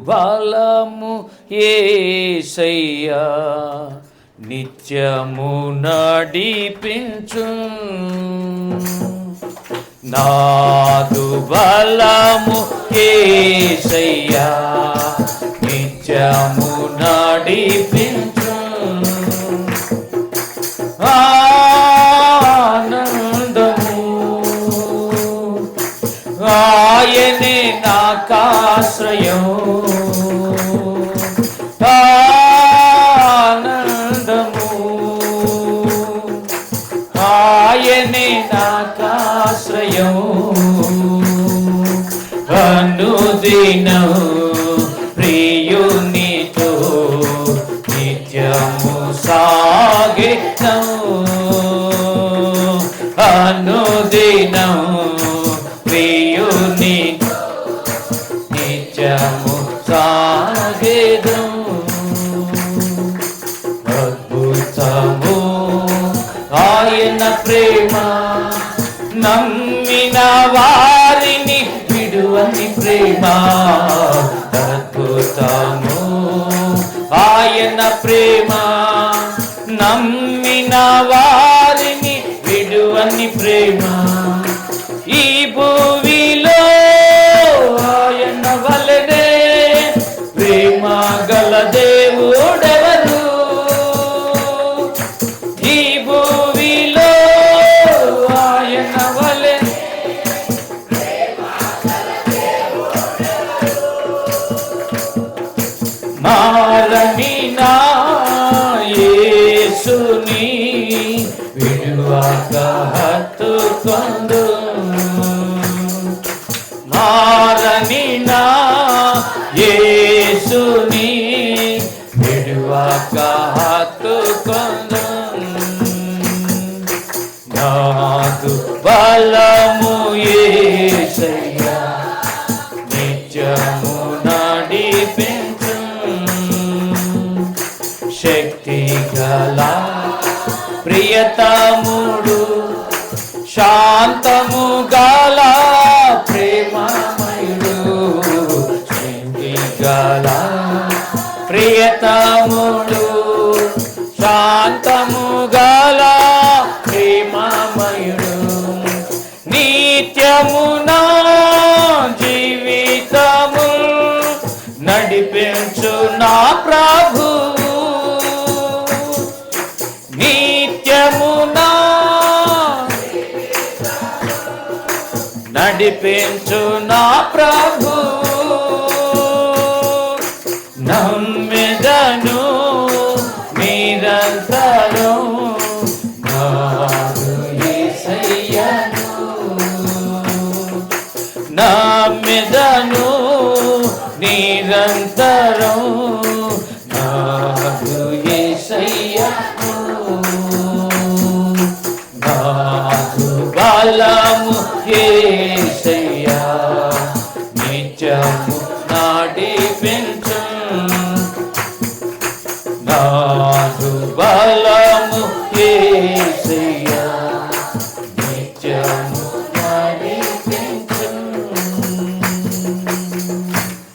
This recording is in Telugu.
బలము యేసయ్యా నిత్యము నడిపించు. నాదు బలము యేసయ్యా నిత్యము నడిపించు. ఆనందము ఆయనే నాకాశ్రయం. ఆనందము ఆయనే నాకాశ్రయం. అనుదినం ప్రియునితో నిత్యము సాగెను. అనుదినం ప్రియుని నిత్యము సాగెను. అద్భుతము ఆయన ప్రేమ, నమ్మిన వారిని విడువని ప్రేమ. అద్భుతము ఆయన ప్రేమ, నమ్మిన వారిని విడువని ప్రేమ. ఈ భూమిలో ఆయన వలనే ప్రేమ గల దేవుడెవరు? ఈ భూమిలో ఆయన వలనే మారని నా యేసుని విడువక హత్తుకొందు. మారని నా యేసుని విడువక హత్తుకొందు. నాదు బలము యేసయ్యా నిత్యము నడిపించు. శక్తి గల ప్రియతముడు, శాంతము గల ప్రేమమయుడు. శక్తి గల ప్రియతముడు, శాంతము గల ప్రేమమయుడు. నిత్యము నా జీవితము నడిపించు నా ప్రభు. నిత్యము నా నడిపించు నా ప్రభు. నమ్మెదను నిరంతరం నాదు యేసయ్యను. నమ్మెదను నిరంతరం నాదు యేసయ్యను. నాదు బలము యేసయ్యా నిత్యము నడిపించు. నాదు బలము